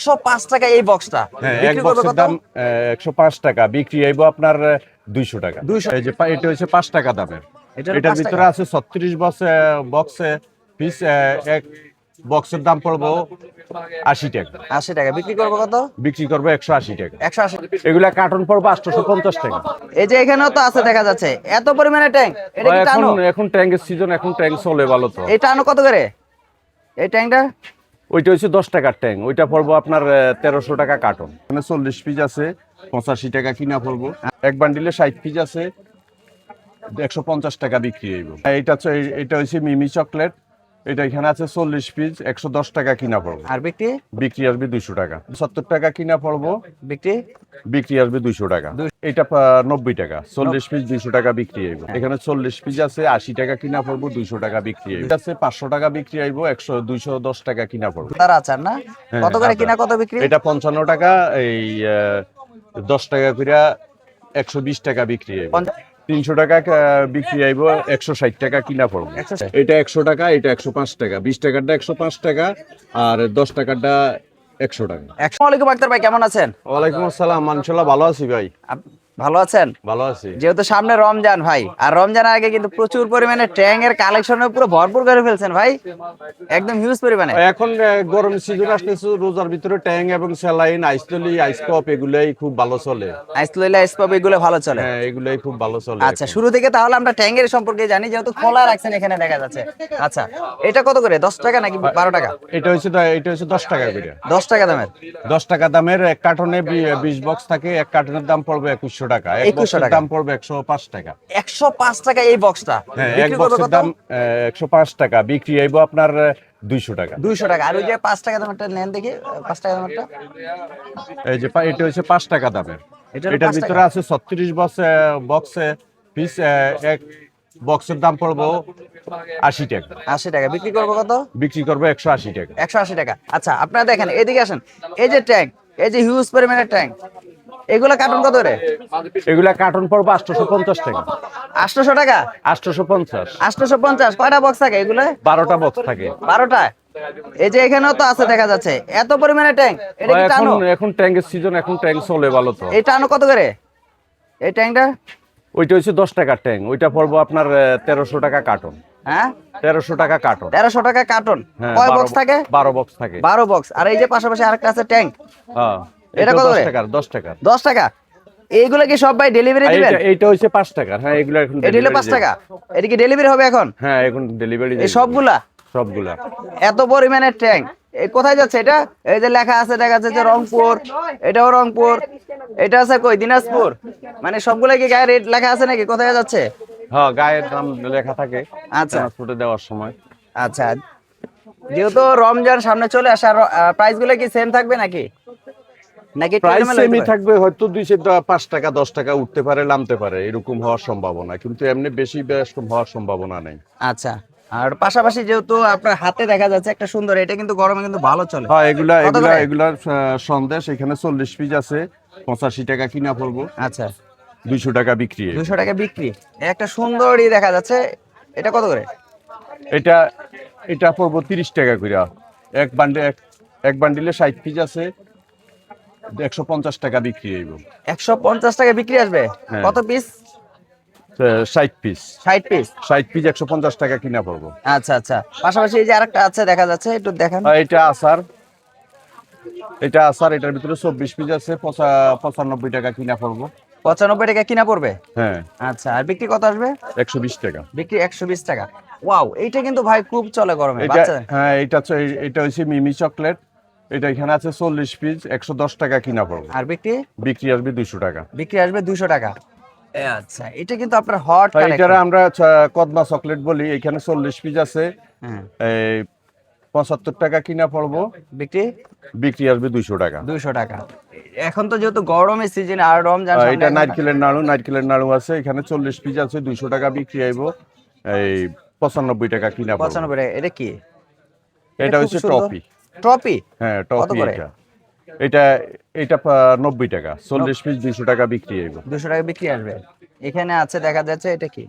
105 টাকা এই বক্সটা এক বিক্রি করবে বক্সের কত? দাম 105 টাকা, বিক্রি হইব আপনার 200 টাকা। 200 এই যে এটা হচ্ছে 5 টাকা দামের। এটা হলো এটার 5 ভিতরে টাকা। আছে 36 বক্সে পিস। এক বক্সের দাম পড়বো 80 টাকা, 80 টাকা বিক্রি করবে কত? বিক্রি করবো 180 টাকা। 180। এগুলা কার্টন পড়বো 850 টাকা। এই যে এখানেও তো আছে দেখা যাচ্ছে এত পরিমাণে ট্যাঙ্ক, এটা কি এখন টানো? এখন ট্যাঙ্কের সিজন, এখন ট্যাঙ্ক চলে ভালো তো। এই টানো কত করে এই ট্যাঙ্কটা? ওইটা হচ্ছে 10 টাকার ট্যাঙ্ক, ওইটা পড়বো আপনার 1300 টাকা কার্টন। এখানে 40 পিস আছে, 85 টাকা কিনা পড়বো। এক বান্ডিলে 60 পিস আছে, 150 টাকা বিক্রি হইব। এটা হচ্ছে মিমি চকলেট, এটা এখানে আছে 40 পিস, 110 টাকা কিনা পড়বো। আর বিক্রি? বিক্রি আসবে 200 টাকা। 70 টাকা কিনা পড়বো, বিক্রি? বিক্রি আসবে 200 টাকা। এটা 90 টাকা, 40 পিস 200 টাকা বিক্রি হইব। এখানে 40 পিস আছে, 80 টাকা কিনা পড়বো, 200 টাকা বিক্রি হইব। আছে 500 টাকা বিক্রি হইব, 210 টাকা কিনা পড়বো। তার আচার না কত করে কিনা কত বিক্রি? এটা 55 টাকা, এই 10 টাকা করে 120 টাকা বিক্রি হইব। 300 টাকা বিক্রি আইব, 160 টাকা কিনা পড়বো। এটা 100 টাকা, এটা 105 টাকা। 20 টাকাটা 105 টাকা, আর 10 টাকাটা 100 টাকা। আসসালামু আলাইকুম আক্তার ভাই, কেমন আছেন? ওয়ালাইকুম আসসালাম, মানশাল্লাহ ভালো আছি ভাই। ভালো আছেন? ভালো আছি। যেহেতু সামনে রমজান ভাই, আর রমজানের আগে কিন্তু প্রচুর পরিমাণে ট্যাং এর কালেকশন পুরো ভরপুর করে ফেলছেন ভাই, একদম হিউজ পরিমাণে। এখন গরম সিজন আসতেছে, রোজার ভিতরে ট্যাং এবং স্যালাইন, আইসতলি, আইসকপ এগুলাই খুব ভালো চলে। আইস লইলে আইস পাবে এগুলো ভালো চলে। হ্যাঁ, এগুলাই খুব ভালো চলে। আচ্ছা, শুরু থেকে তাহলে আমরা ট্যাং এর সম্পর্কে জানি, যেহেতু খোলা রাখছেন এখানে দেখা যাচ্ছে। আচ্ছা, এটা কত করে? 10 টাকা নাকি 12 টাকা? এটা হচ্ছে 10 টাকা করে। 10 টাকা দামের। 10 টাকা দামের এক কার্টনে 20 বক্স থাকে। এক কার্টনের দাম পড়বে 2100 টাকা। এক 2100 বক্সের টাকা। দাম পড়বে 105 টাকা। 105 টাকা এই বক্সটা হ্যাঁ, এক বিক্রি করবে বক্সের কত? দাম 105 টাকা, বিক্রি হইব আপনার 200 টাকা। 200 টাকা। আর ওই যে 5 টাকা দামেরটা নেন দেখি, 5 টাকা দামেরটা। এই যে এটা হচ্ছে 5 টাকা দামের। এটা হলো এটার 5 ভিতরে টাকা। আছে 36 বক্সে পিস। এক বক্সের দাম পড়বো 80 টাকা, 80 টাকা বিক্রি করবে কত? বিক্রি করবো 180 টাকা। 180 টাকা। আচ্ছা, আপনারা দেখেন এদিকে আসেন, এই যে ট্যাঙ্ক, এই যে হিউজ পরিমাণের ট্যাঙ্ক, এগুলা কার্টন কত করে? এগুলা কার্টন পড়বো 850 টাকা। 800 টাকা। 850। 850। কয়টা বক্স থাকে এগুলো? 12টা বক্স থাকে। 12টা। এই যে এখানেও তো আছে দেখা যাচ্ছে এত পরিমাণে ট্যাঙ্ক, এটা কি এখন টানো? এখন ট্যাঙ্কের সিজন, এখন ট্যাঙ্ক চলে ভালো তো। এই টানো কত করে এই ট্যাঙ্কটা? ওইটা হচ্ছে 10 টাকার ট্যাঙ্ক, ওইটা পড়বো আপনার 1300 টাকা কার্টন। হ্যাঁ, 1300 টাকা কার্টন। 1300 টাকা কার্টন। হ্যাঁ, কয় বক্স থাকে? 12 বক্স থাকে। 12 বক্স। আর এই যে পাশাপাশি আরেকটা আছে ট্যাঙ্ক, হ্যাঁ, এটা কত 10 করে? টাকার। 10 টাকা। 10 টাকা। এইগুলো কি সব ভাই ডেলিভারি দিবেন? এইটা হচ্ছে 5 টাকা। হ্যাঁ, এগুলো এখন এটা হলো 5 টাকা। এটা কি ডেলিভারি হবে এখন? হ্যাঁ, এখন ডেলিভারি এই সবগুলা? সবগুলা। এত পরিমাণের ট্যাঙ্ক, এই কোথায় যাচ্ছে এটা? এই যে লেখা আছে দেখা যাচ্ছে যে রংপুর, এটাও রংপুর, এটা আছে কই দিনাজপুর, মানে সবগুলা কি গায়ে রেট লেখা আছে নাকি? কোথায় যাচ্ছে? হ্যাঁ, গায়ের নাম লেখা থাকে আচ্ছা ট্রান্সপোর্টে দেওয়ার সময়। আচ্ছা, যেহেতু রমজান সামনে চলে আসে, আর প্রাইস গুলো কি সেম থাকবে নাকি নাকি একটু প্রাইস এলোমেলো হইতে সেমই পারে? থাকবে, হয়তো 5 টাকা 10 টাকা উঠতে পারে, নামতে পারে, এরকম হওয়ার সম্ভাবনা, কিন্তু এমনি বেশি হওয়ার সম্ভাবনা নেই। আচ্ছা, আর পাশাপাশি যেহেতু আপনার হাতে দেখা যাচ্ছে একটা সুন্দর, এটা কিন্তু গরমে কিন্তু ভালো চলে। হ্যাঁ, কত করে? এগুলার সন্দেশ এখানে 40 পিস আছে, 85 টাকা কিনা পড়বো, আচ্ছা, 200 টাকা বিক্রি। 200 টাকা বিক্রি। একটা সুন্দরই দেখা যাচ্ছে, এটা কত করে? এটা এটা পড়বো 30 টাকা করে। এক বান্ডিলে 60 পিস আছে, 150 টাকা বিক্রি হইব। 150 টাকা বিক্রি আসবে। হ্যাঁ। কত পিস? 60 পিস। 60 পিস। 60 পিস 150 টাকা কিনা পড়বো। আচ্ছা আচ্ছা, পাশাপাশি এই যে আরেকটা আছে দেখা যাচ্ছে, একটু দেখান। আর এটা আচার, এটার ভিতরে 24 পিস আছে, 95 টাকা কিনা পড়বো। 95 টাকা কিনা পড়বে। হ্যাঁ, আচ্ছা, আর বিক্রি কত আসবে? 120 টাকা। বিক্রি 120 টাকা। ওয়াও, এইটা কিন্তু ভাই খুব চলে গরমে এটা বাচ্চা। হ্যাঁ, এটা হচ্ছে মিমি চকলেট, এটা এখানে আছে 40 পিস, 110 টাকা কিনা পড়বো। আর বিক্রি? বিক্রি আসবে 200 টাকা। বিক্রি আসবে 200 টাকা। আচ্ছা, এটা কিন্তু আপনার হট এটার কালেকশন। আমরা কদমা চকলেট বলি। এখানে 40 পিস আছে, হ্যাঁ, এই 75 টাকা কিনা পড়বো, বিক্রি বিক্রি আসবে 200 টাকা। 200 টাকা। এখন তো যেহেতু গরমের সিজন আর রমজান সামনে, এটা এখন- নারকেলের নাড়ু আছে, এখানে 40 পিস আছে, 200 টাকা বিক্রি আইব, এই 95 টাকা কিনা পড়বো। 95 টাকা। এটা কি? এটা খুব হচ্ছে সুন্দর। টপি। টপি হ্যাঁ, কত টপি। করে? এটা এটা 90 টাকা, 40 পিস 200 টাকা বিক্রি আইব। 200 টাকা বিক্রি আসবে। এখানে আছে দেখা যাচ্ছে, এটা কি?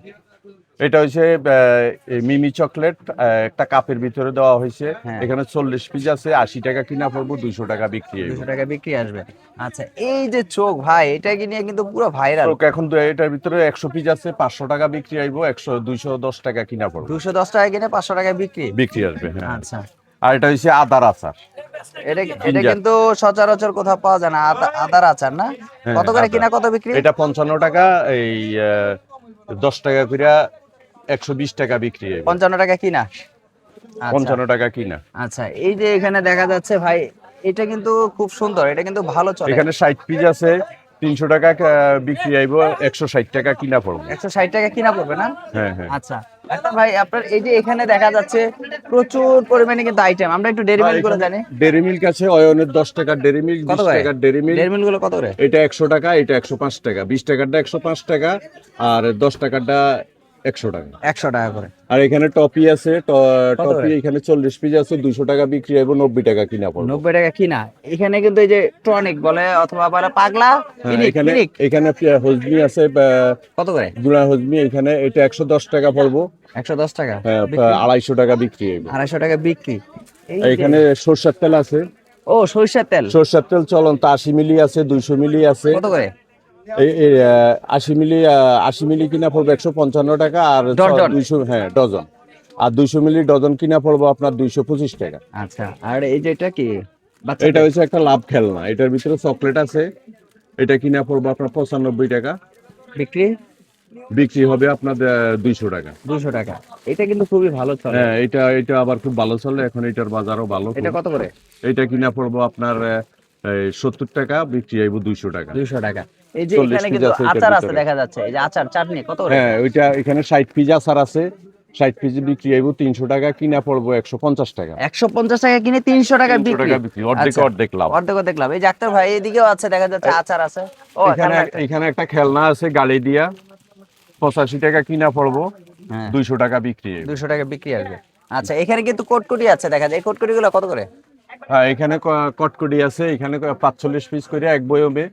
এটা হচ্ছে মিমি চকলেট, একটা কাপের ভিতরে দেওয়া হয়েছে। হ্যাঁ। এখানে 40 পিস আছে, 80 টাকা কিনা পড়বো, 200 টাকা বিক্রি হইব। 200 টাকা বিক্রি আসবে। আচ্ছা, এই যে চোখ ভাই, এটা কি নিয়ে কিন্তু পুরো ভাইরাল। তো এখন এটার ভিতরে 100 পিস আছে, 500 টাকা বিক্রি আইব, 210 টাকা কিনা পড়বো, 210 টাকা কিনে 500 টাকা বিক্রি। বিক্রি আসবে। হ্যাঁ। আচ্ছা, আর এটা হচ্ছে আদার আচার। এটা এটা জিঞ্জার। কিন্তু সচরাচর কোথাও পাওয়া যায় না, আদার আচার না? হ্যাঁ, কত করে আদা। কিনা, কত বিক্রি? এটা 55 টাকা, এই 10 টাকা করে 120 টাকা বিক্রি হইব। 55 টাকা কিনা। আচ্ছা 55 টাকা কিনা। আচ্ছা, এই যে এখানে দেখা যাচ্ছে ভাই, এটা কিন্তু খুব সুন্দর, এটা কিন্তু ভালো চলে। এখানে 60 পিস আছে, 300 টাকা বিক্রি আইব, 160 টাকা কিনা পড়বো। 160 টাকা কিনা পড়বে না? হ্যাঁ হ্যাঁ। আচ্ছা, এখন ভাই আপনার এই যে এখানে দেখা যাচ্ছে প্রচুর পরিমাণে কিন্তু আইটেম, আমরা একটু ডেরি মিল্ক গুলো জানি। ডেরি মিল্ক আছে, অয়নের 10 টাকার ডেরি মিল্ক, কত 20 করে টাকার ডেরি মিল্ক। ডেরি মিল্ক গুলো কত করে? এটা 100 টাকা, এটা 105 টাকা, 20 টাকারটা 105 টাকা, আর 10 টাকারটা 100 টাকা। 100 টাকা করে। আর এখানে টপি আছে, কত টপি করে? এখানে 40 পিস আছে, 200 টাকা বিক্রি হইব, 90 টাকা কিনা পড়বে। 90 টাকা কিনা। এখানে কিন্তু এই যে টনিক বলে অথবা বলে পাগলা, হ্যাঁ, ইনিক, এখানে ইনিক। এখানে হজমি আছে, কত করে? গুড়া হজমি, এখানে এটা 110 টাকা পড়বো। 110 টাকা। হ্যাঁ, বিক্রি? 250 টাকা বিক্রি হইব। 250 টাকা বিক্রি। এই যে- এখানে সরষের তেল আছে, ও, সরিষার তেল সরষের তেল চলন্ত 80 মিলি আছে, 200 মিলি আছে। কত করে? এই 80 মিলি কিনা পড়বে 155 টাকা, আর ডজন? 200, হ্যাঁ ডজন, আর 200 মিলি ডজন কিনা পড়বো আপনার 225 টাকা। আচ্ছা, আর এই যে এটা কি বাচ্চা? এটা হচ্ছে একটা লাভ খেলনা, এটার ভিতরে চকলেট আছে, এটা কিনা পড়বো আপনার 95 টাকা, বিক্রি বিক্রি হবে আপনার 200 টাকা। 200 টাকা। এটা কিন্তু খুবই ভালো চলে। হ্যাঁ, এটা আবার খুব ভালো চলে, এখন এটার বাজারও ভালো খুব। এটা কত করে? এটা কিনা পড়বো আপনার 70 টাকা, বিক্রি আইব 200 টাকা। 200 টাকা। এই যে 40 এখানে পিস কিন্তু আছে এটার আচার আছে ভিতরে। দেখা যাচ্ছে, এই যে আচার চাটনি কত করে? হ্যাঁ, ওইটা এখানে 60 পিস আচার আছে, 60 পিস বিক্রি আইব 300 টাকা, কিনা পড়বো 150 টাকা। 150 টাকা কিনে 300 টাকা 300 বিক্রি। টাকা বিক্রি, অর্ধেক আচ্ছা, অর্ধেক লাভ। অর্ধেক দেখলাম। এই যে ডাক্তার ভাই এদিকেও আছে, দেখা যাচ্ছে আচার আছে। ও, এখানে খেলনা একটা। এখানে একটা খেলনা আছে গালি দিয়া, 85 টাকা কিনা পড়বো, হ্যাঁ, 200 টাকা বিক্রি হইব। 200 টাকা বিক্রি আসবে। আচ্ছা, এখানে কিন্তু কোটকুটি আছে দেখা যায়, এই কোটকুটি গুলো কত করে? হ্যাঁ, এখানে কটকটি আছে, এখানে 45 পিস করে এক বয়মে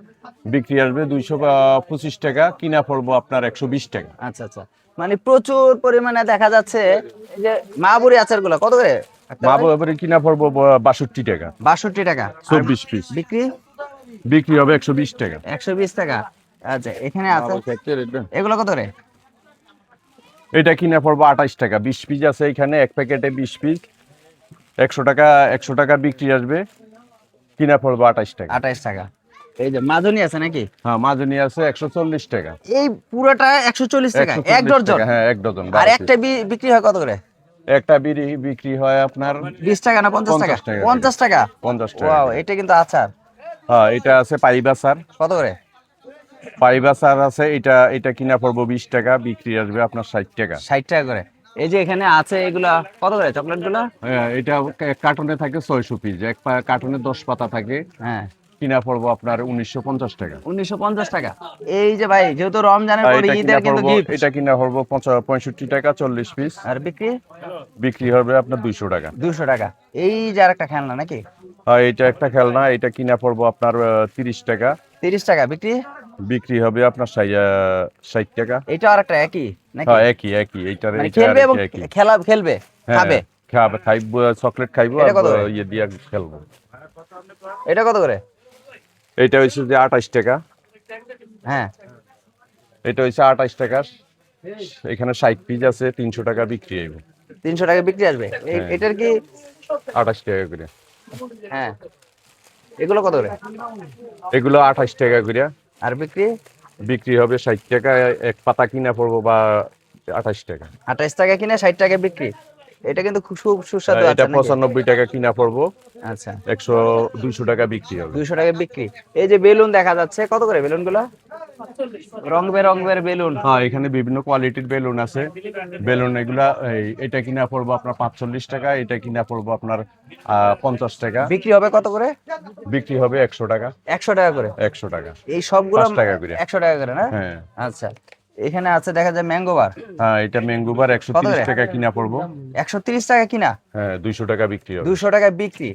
বিক্রি আসবে 225 টাকা, কিনা পড়বো আপনার 120 টাকা। আচ্ছা আচ্ছা, মানে প্রচুর পরিমাণে দেখা যাচ্ছে। এই যে মাহবুরি আচার গুলো কত করে? মা বাবারে কিনা পড়বো 62 টাকা, 62 টাকা। আর 24 পিস বিক্রি বিক্রি হবে 120 টাকা। 120 টাকা। আচ্ছা, এখানে আছে এগুলো কত করে? এটা কিনা পড়বো 28 টাকা, 20 পিস আছে এখানে, এক প্যাকেটে 20 পিস, 100 টাকা, 100 টাকা বিক্রি আসবে, কিনা পড়বো 28 টাকা। 28 টাকা। এই যে মাজনি আছে নাকি? হ্যাঁ, মাজনি আছে 140 টাকা। এই পুরোটা 140 টাকা, 140 এক ডজন? টাকা, হ্যাঁ, এক ডজন। আর 12 একটা বিক্রি হয় কত করে? পিস। একটা বিড়ি বিক্রি হয় আপনার 20 টাকা না 50 টাকা? 50 টাকা। 50 টাকা। 50 টাকা। ওয়াও, এটা কিন্তু আচার। হ্যাঁ, এটা আছে পাইবা স্যার, কত করে? পাইবা স্যার আছে, এটা কিনা পড়বো 20 টাকা, বিক্রি আসবে আপনার 60 টাকা। 60 টাকা করে। এই যে এখানে আছে এগুলা কত করে চকলেট গুলা? হ্যাঁ, এটা কার্টনে থাকে 600 পিস, এক কার্টনে 10 পাতা থাকে, হ্যাঁ, কিনা পড়বো আপনার 1950 টাকা। 1950 টাকা। এই যে ভাই, যেহেতু রমজানের আর পরে এটা ঈদের কিনা কিন্তু পড়বো, গিফট। এটা কিনা পড়বো 65 টাকা, 40 পিস, আর বিক্রি বিক্রি হবে আপনার 200 টাকা। 200 টাকা। এই যে আরেকটা খেলনা নাকি? আর এটা একটা খেলনা, এটা কিনা পড়বো আপনার 30 টাকা, 30 টাকা। বিক্রি বিক্রি হবে আপনার 60 টাকা। এটা আরেকটা একই নাকি? হ্যাঁ, একই এইটার মানে এটা খেলবে আর এবং একই। খেলবে, হ্যাঁ, খাবে। খাইবো, চকলেট খাইবো, এটা আর কত করে? ইয়ে দিয়ে খেলবো। এটা কত করে? এটা হচ্ছে যে 28 টাকা, হ্যাঁ, এটা হচ্ছে 28 টাকা, এখানে 60 পিস আছে, 300 টাকা বিক্রি হইব। 300 টাকা বিক্রি আসবে। হ্যাঁ। এটার কি? 28 টাকা করে। হ্যাঁ, এগুলো কত করে? এগুলো 28 টাকা করে, আর বিক্রি বিক্রি হবে 60 টাকা, এক পাতা কিনা পড়বো বা 28 টাকা। 28 টাকা কিনে 60 টাকা বিক্রি। এটা কিন্তু খুব সুস্বাদু এটা আচার নাকি? 95 টাকা কিনা পড়বো, আচ্ছা, 200 টাকা বিক্রি হবে। 200 টাকা বিক্রি। এই যে বেলুন দেখা যাচ্ছে, কত করে বেলুন গুলো? রং বেরঙের বেলুন। হ্যাঁ, এখানে বিভিন্ন কোয়ালিটির বেলুন আছে, বেলুন এগুলা এটা কিনা পড়বো আপনার 45 টাকা, এটা কিনা পড়বো আপনার 50 টাকা, বিক্রি হবে কত করে? বিক্রি হবে 100 টাকা। 100 টাকা করে। 100 টাকা, এই সবগুলো 5 টাকা করে। 100 টাকা করে না? হ্যাঁ। আচ্ছা, এখানে আছে দেখা যায় ম্যাঙ্গো বার, হ্যাঁ এটা ম্যাঙ্গোবার কত 130 করে? টাকা কিনা পড়বো। 130 টাকা কিনা, হ্যাঁ 200 টাকা বিক্রি হবে। 200 টাকা বিক্রি।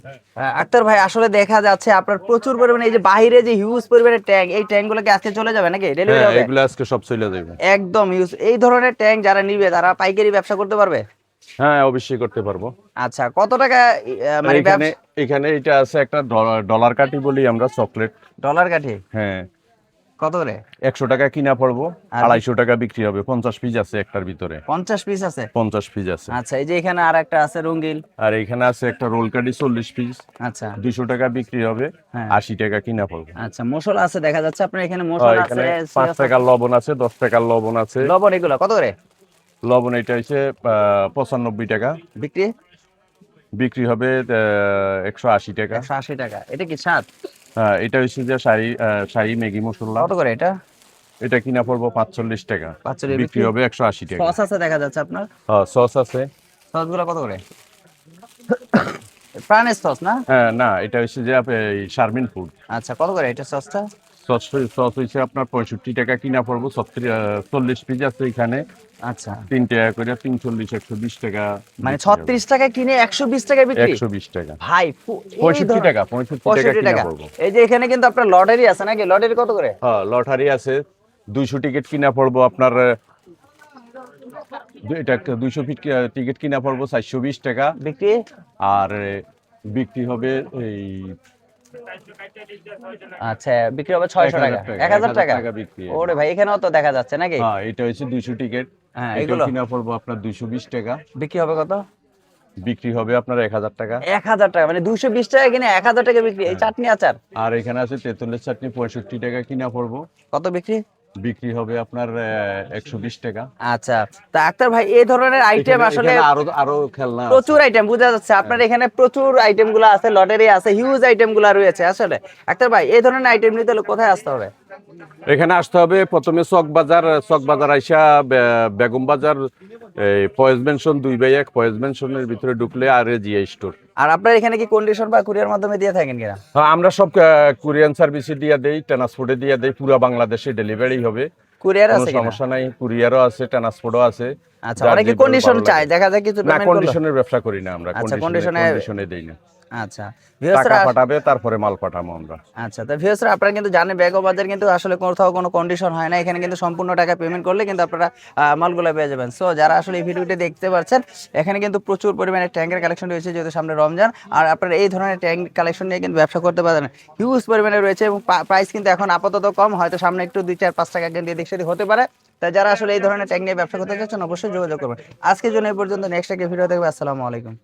আক্তার ভাই আসলে দেখা যাচ্ছে আপনার প্রচুর পরিমাণে এই যে বাইরে যে হিউজ পরিমাণে ট্যাঙ্ক, এই ট্যাঙ্ক গুলো কি আজকে চলে যাবে নাকি ডেলিভারি হ্যাঁ হবে? এগুলো আজকে সব চলে যাবে। একদম হিউজ। এই ধরনের ট্যাঙ্ক যারা নিবে তারা পাইকারি ব্যবসা করতে পারবে? হ্যাঁ অবশ্যই করতে পারবো। আচ্ছা, কত টাকা মানে এখানে এখানে এটা আছে একটা ডলার কাঠি বলি আমরা, চকলেট। ডলার কাঠি হ্যাঁ কত করে? 100 টাকা কিনা পড়বো, আর 250 টাকা বিক্রি হবে। 50 পিস আছে একটার ভিতরে, 50 পিস আছে। 50 পিস আছে। আচ্ছা, এই যে এখানে আর একটা আছে রঙিন। আর এখানে আছে একটা রোল কাঠি 40 পিস, আচ্ছা 200 টাকা বিক্রি হবে, হ্যাঁ। 80 টাকা কিনা পড়বে। আচ্ছা, মশলা আছে দেখা যাচ্ছে আপনার এখানে, মশলা আছে। এখানে 5 টাকার লবণ আছে, 10 টাকার লবণ আছে। লবণ এগুলো কত করে লবণ এটা হচ্ছে 95 টাকা, বিক্রি? বিক্রি হবে 180 টাকা। 180 টাকা। এটা কি স্বাদ? এটা হচ্ছে যে শাহী ম্যাগি মশলা, কত করে এটা? এটা কিনা পড়বো 45 টাকা, 45 বিক্রি হবে 180 টাকা। সস আছে দেখা যাচ্ছে আপনার, সস আছে। সস গুলো কত করে? প্রাণের সস না? হ্যাঁ না এটা হচ্ছে যে শারমিন ফুড। আচ্ছা, কত করে এটা সসটা? সস হচ্ছে আপনার 65 টাকা কিনা পড়বো। 40 পিস আছে এখানে, আচ্ছা, 3 টাকা করে, 340, 120 টাকা। মানে 36 টাকা কিনে 120 টাকা বিক্রি? 120 টাকা। ভাই 65 টাকা, 65 টাকা 65 কিনা টাকা। পড়বো। এই যে এখানে কিন্তু আপনার লটারি আছে নাকি? লটারি কত করে? হ্যাঁ লটারি আছে, 200 টিকিট কিনা পড়বো আপনার, এটা 200 ফিট টিকিট কিনা পড়বো 420 টাকা, বিক্রি? আর বিক্রি হবে এই আচ্ছা, বিক্রি হবে 600 টাকা, 1000 টাকা। বিক্রি। ওরে ভাই, এখানেও তো দেখা যাচ্ছে নাকি? হ্যাঁ এটা হচ্ছে 200 টিকিট, হ্যাঁ, এগুলো এগুলো কিনা পড়বো আপনার 220 টাকা, বিক্রি হবে কত? বিক্রি হবে আপনার 1000 টাকা। 1000 টাকা, মানে 220 টাকা কিনে 1000 টাকা বিক্রি। এই চাটনি আচার আর এখানে আছে তেঁতুলের চাটনি, 65 টাকা কিনা পড়বো, কত বিক্রি? বিক্রি হবে আপনার 120 টাকা। আচ্ছা, তা আক্তার ভাই এই ধরনের আইটেম আসলে এখানে আরো আরো খেলনা আছে। প্রচুর আইটেম বোঝা যাচ্ছে আপনার এখানে, প্রচুর আইটেম গুলো আছে, লটারি আছে, হিউজ আইটেম গুলো রয়েছে। আসলে আক্তার ভাই এই ধরনের আইটেম নিতে হলে কোথায় আসতে হবে? এখানে আসতে হবে প্রথমে চক বাজার আইসা বেগম বাজার, এই ফয়েজ মেনশন 2/1, ফয়েজ মেনশনের ভিতরে ঢুকলে আর জিআই স্টোর। আর আপনার এখানে কি কন্ডিশন বা কুরিয়ার মাধ্যমে দিয়ে থাকেন কিনা? হ্যাঁ আমরা সব কুরিয়ান সার্ভিসে দিয়ে দেই, ট্রান্সপোর্টে দিয়ে দেই, পুরো বাংলাদেশে ডেলিভারি হবে, কুরিয়ার কোনো আছে কিনা? সমস্যা নাই। কুরিয়ারও আছে, ট্রান্সপোর্টও আছে। আচ্ছা, যার অনেকে যেভাবে কন্ডিশন ভালো চায়, লাগে। দেখা যায় কিছু না পেমেন্ট করলো। কন্ডিশনের ব্যবসা করি না আমরা, আচ্ছা, কন্ডিশনে দেই না। আচ্ছা টাকা পাঠাবে তারপরে মাল পাঠাবো আমরা। আচ্ছা, তো ভিউয়ার্সরা আপনারা কিন্তু জানেন বেগম বাজার কিন্তু আসলে কোথাও কোনো কন্ডিশন হয় না, এখানে কিন্তু সম্পূর্ণ টাকা পেমেন্ট করলে কিন্তু আপনারা মালগুলো পেয়ে যাবেন। সো যারা আসলে এই ভিডিওটি দেখতে পাচ্ছেন, এখানে কিন্তু প্রচুর পরিমাণে ট্যাঙ্কের কালেকশন রয়েছে, যেহেতু সামনে রমজান, আর আপনারা এই ধরনের ট্যাঙ্ক কালেকশন নিয়ে কিন্তু ব্যবসা করতে পারেন। হিউজ পরিমাণে রয়েছে এবং প্রাইস কিন্তু এখন আপাতত কম, হয়তো সামনে একটু 2-4-5 টাকা কিন্তু এদিক সেদিক হতে পারে। তাই যারা আসলে এই ধরনের ট্যাঙ্ক নিয়ে ব্যবসা করতে চাচ্ছেন অবশ্যই যোগাযোগ করবেন। আজকের জন্য এই পর্যন্ত, নেক্সট একটা ভিডিও দেখবে। আসসালামু আলাইকুম।